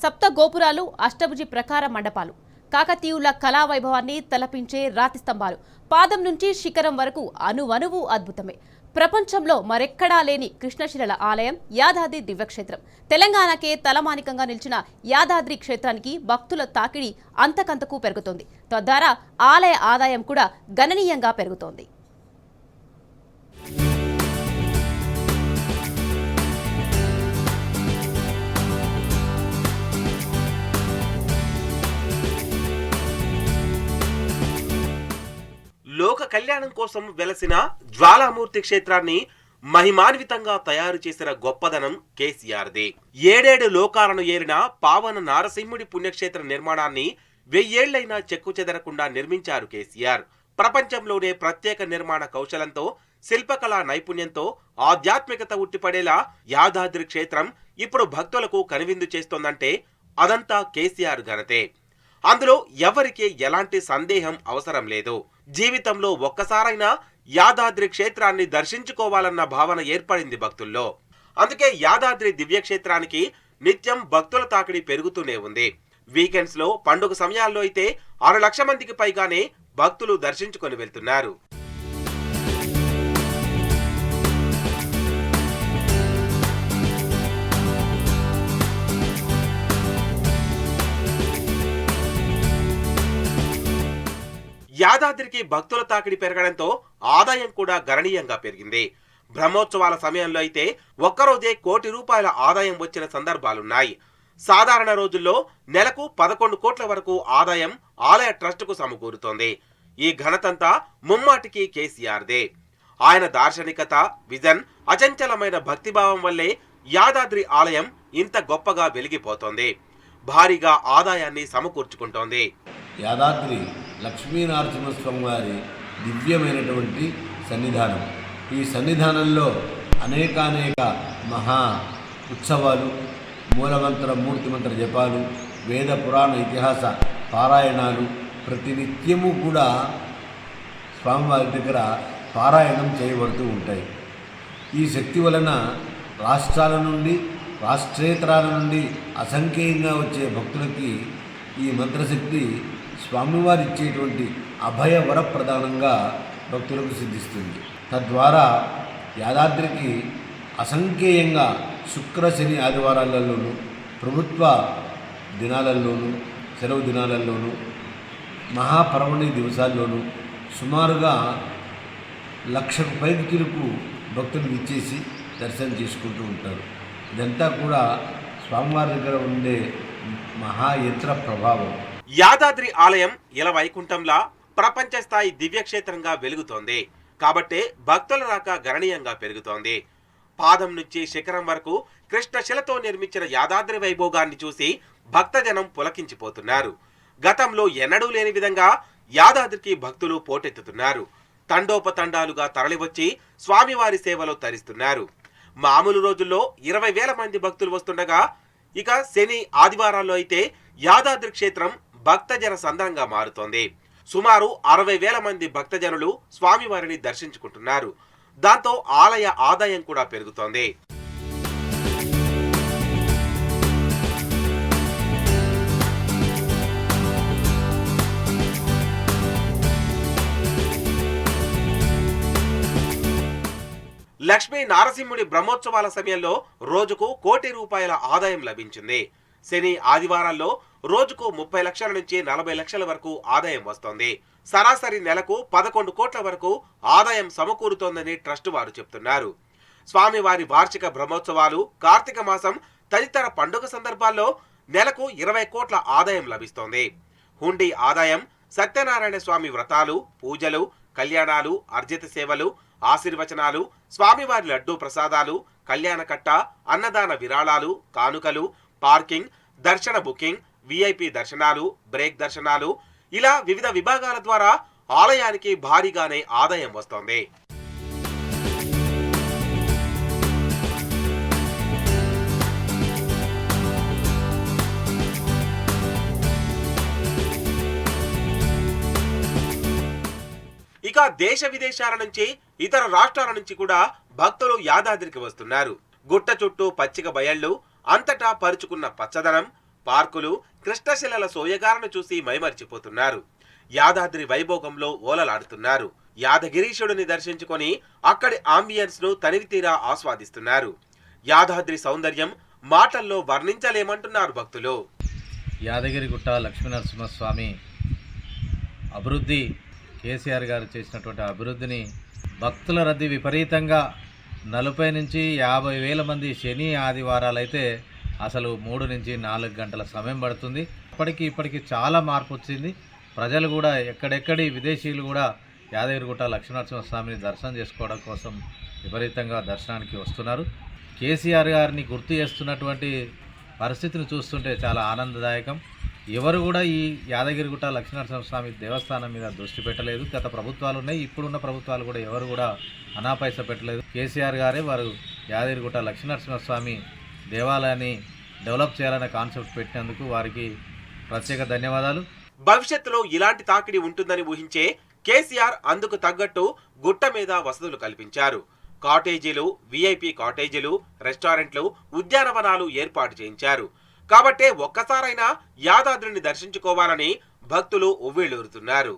సప్త గోపురాలు, అష్టభుజి ప్రకార మండపాలు, కాకతీయుల కళా వైభవాన్ని తలపించే రాతి స్తంభాలు, పాదం నుంచి శిఖరం వరకు అణువణువు అద్భుతమే. ప్రపంచంలో మరెక్కడా లేని కృష్ణశిలల ఆలయం యాదాద్రి దివ్యక్షేత్రం. తెలంగాణకే తలమానికంగా నిలిచిన యాదాద్రి క్షేత్రానికి భక్తుల తాకిడి అంతకంతకు పెరుగుతోంది. తద్వారా ఆలయ ఆదాయం కూడా గణనీయంగా పెరుగుతోంది. లోక కళ్యాణం కోసం వెలసిన జ్వాలామూర్తి క్షేత్రాన్ని మహిమాన్వితంగా తయారు చేసిన గొప్పదనం కేసీఆర్దే. 7 లోకాలను ఏలిన పావన నారసింహుడి పుణ్యక్షేత్ర నిర్మాణాన్ని 1000 ఏళ్లైనా చెక్కు చెదరకుండా నిర్మించారు కేసీఆర్. ప్రపంచంలోనే ప్రత్యేక నిర్మాణ కౌశలంతో, శిల్పకళా నైపుణ్యంతో ఆధ్యాత్మికత ఉట్టిపడేలా యాదాద్రి క్షేత్రం ఇప్పుడు భక్తులకు కనువిందు చేస్తోందంటే అదంతా కేసీఆర్ ఘనతే. అందులో ఎవరికీ ఎలాంటి సందేహం అవసరం లేదు. జీవితంలో ఒక్కసారైనా యాదాద్రి క్షేత్రాన్ని దర్శించుకోవాలన్న భావన ఏర్పడింది భక్తుల్లో. అందుకే యాదాద్రి దివ్యక్షేత్రానికి నిత్యం భక్తుల తాకిడి పెరుగుతూనే ఉంది. వీకెండ్స్ లో, పండుగ సమయాల్లో అయితే 6 లక్షల మందికి పైగానే భక్తులు దర్శించుకొని వెళ్తున్నారు. యాదాద్రికి భక్తుల తాకిడి పెరగడంతో ఆదాయం కూడా గణనీయంగా పెరిగింది. బ్రహ్మోత్సవాల సమయంలో అయితే ఒక్కరోజే ₹1 కోటి ఆదాయం వచ్చిన సందర్భాలున్నాయి. సాధారణ రోజుల్లో నెలకు 11 కోట్ల వరకు ఆదాయం ఆలయ ట్రస్టుకు సమకూరుతోంది. ఈ ఘనతంతా ముమ్మాటికి కేసీఆర్దే. ఆయన దార్శనికత, విజన్, అచంచలమైన భక్తిభావం వల్లే యాదాద్రి ఆలయం ఇంత గొప్పగా వెలిగిపోతోంది, భారీగా ఆదాయాన్ని సమకూర్చుకుంటోంది. యాదాద్రి లక్ష్మీనరసింహస్వామి వారి దివ్యమైనటువంటి సన్నిధానం. ఈ సన్నిధానంలో అనేకానేక మహా ఉత్సవాలు, మూలమంత్ర, మూర్తిమంత్ర జపాలు, వేద పురాణ ఇతిహాస పారాయణాలు ప్రతినిత్యము కూడా స్వామివారి దగ్గర పారాయణం చేయబడుతూ ఉంటాయి. ఈ శక్తి వలన రాష్ట్రాల నుండి, రాష్ట్రేతరాల నుండి అసంఖ్యంగా వచ్చే భక్తులకి ఈ మంత్రశక్తి స్వామివారి ఇచ్చేటువంటి అభయ వరప్రదానంగా భక్తులకు సిద్ధిస్తుంది. తద్వారా యాదాద్రికి అసంఖ్యేయంగా శుక్ర, శని, ఆదివారాలలోనూ, ప్రభుత్వ దినాలలోనూ, సెలవు దినాలలోనూ, మహాపర్వణి దివసాల్లోనూ సుమారుగా 1,00,000కు పైకి భక్తులు ఇచ్చేసి దర్శనం చేసుకుంటూ ఉంటారు. ఇదంతా కూడా స్వామివారి దగ్గర ఉండే మహాయంత్ర ప్రభావం. యాదాద్రి ఆలయం ఇలవైకుంఠంలా ప్రపంచ స్థాయి దివ్యక్షేత్రంగా వెలుగుతోంది. కాబట్టే భక్తుల రాక గణనీయంగా పెరుగుతోంది. పాదం నుంచి శిఖరం వరకు కృష్ణశిలతో నిర్మించిన యాదాద్రి వైభోగాన్ని చూసి భక్తజనం పులకించిపోతున్నారు. గతంలో ఎన్నడూ లేని విధంగా యాదాద్రికి భక్తులు పోటెత్తుతున్నారు. తండోపతండాలుగా తరలివచ్చి స్వామివారి సేవలో తరిస్తున్నారు. మామూలు రోజుల్లో 20,000 మంది భక్తులు వస్తుండగా, ఇక శని, ఆదివారాల్లో అయితే యాదాద్రి క్షేత్రం భక్తజన సంద్రంగా మారుతోంది. సుమారు 60,000 మంది భక్తజనులు స్వామివారిని దర్శించుకుంటున్నారు. దాంతో ఆలయ ఆదాయం కూడా పెరుగుతోంది. లక్ష్మీ నారసింహుడి బ్రహ్మోత్సవాల సమయంలో రోజుకు ₹1 కోటి ఆదాయం లభించింది. శని, ఆదివారాల్లో రోజుకు 30 లక్షల నుంచి 40 లక్షల వరకు ఆదాయం వస్తోంది. సరాసరి నెలకు 11 కోట్ల వరకు ఆదాయం సమకూరుతోందని ట్రస్ట్ వారు చెప్తున్నారు. స్వామివారి వార్షిక బ్రహ్మోత్సవాలు, కార్తీక మాసం తదితర పండుగ సందర్భాల్లో నెలకు 20 కోట్ల ఆదాయం లభిస్తోంది. హుండీ ఆదాయం, సత్యనారాయణ స్వామి వ్రతాలు, పూజలు, కళ్యాణాలు, అర్జిత సేవలు, ఆశీర్వచనాలు, స్వామివారి లడ్డూ ప్రసాదాలు, కళ్యాణకట్ట, అన్నదాన విరాళాలు, కానుకలు, పార్కింగ్, దర్శన బుకింగ్, విఐపి దర్శనాలు, బ్రేక్ దర్శనాలు, ఇలా వివిధ విభాగాల ద్వారా ఆలయానికి భారీగానే ఆదాయం వస్తోంది. ఇక దేశ విదేశాల నుంచి, ఇతర రాష్ట్రాల నుంచి కూడా భక్తులు యాదాద్రికి వస్తున్నారు. గుట్ట చుట్టూ పచ్చిక బయళ్ళు, అంతటా పరుచుకున్న పచ్చదనం, పార్కులు, కృష్ణశిలల సోయగాలను చూసి మైమర్చిపోతున్నారు. యాదాద్రి వైభోగంలో ఓలలాడుతున్నారు. యాదగిరీశుడిని దర్శించుకొని అక్కడి ఆంబియన్స్ ను తనివితీరా ఆస్వాదిస్తున్నారు. యాదాద్రి సౌందర్యం మాటల్లో వర్ణించలేమంటున్నారు భక్తులు. యాదగిరిగుట్ట లక్ష్మీనరసింహస్వామి అభివృద్ధి, కేసీఆర్ గారు చేసినటువంటి అభివృద్ధిని భక్తుల రద్దీ విపరీతంగా 40 నుంచి 50 వేల మంది శని ఆదివారాలైతే అసలు 3 నుంచి 4 గంటల సమయం పడుతుంది. ఇప్పటికీ చాలా మార్పు వచ్చింది. ప్రజలు కూడా ఎక్కడెక్కడి విదేశీయులు కూడా యాదగిరిగుట్ట లక్ష్మీనరసింహస్వామిని దర్శనం చేసుకోవడం కోసం విపరీతంగా దర్శనానికి వస్తున్నారు. కేసీఆర్ గారిని గుర్తు చేస్తున్నటువంటి పరిస్థితిని చూస్తుంటే చాలా ఆనందదాయకం. ఎవరు కూడా ఈ యాదగిరిగుట్ట లక్ష్మీనరసింహస్వామి దేవస్థానం మీద దృష్టి పెట్టలేదు. గత ప్రభుత్వాలు ఉన్నాయి, ఇప్పుడున్న ప్రభుత్వాలు కూడా ఎవరు కూడా అనాపైస పెట్టలేదు. కేసీఆర్ గారే వారు యాదగిరిగుట్ట లక్ష్మీనరసింహస్వామి దేవాలయాన్ని డెవలప్ చేయాలనే కాన్సెప్ట్ పెట్టినందుకు వారికి ప్రత్యేక ధన్యవాదాలు. భవిష్యత్తులో ఇలాంటి తాకిడి ఉంటుందని ఊహించే కేసీఆర్ అందుకు తగ్గట్టు గుట్ట మీద వసతులు కల్పించారు. కాటేజీలు, విఐపి కాటేజీలు, రెస్టారెంట్లు, ఉద్యానవనాలు ఏర్పాటు చేయించారు. కాబట్టే ఒక్కసారైనా యాదాద్రిని దర్శించుకోవాలని భక్తులు ఉవ్విళ్లూరుతున్నారు.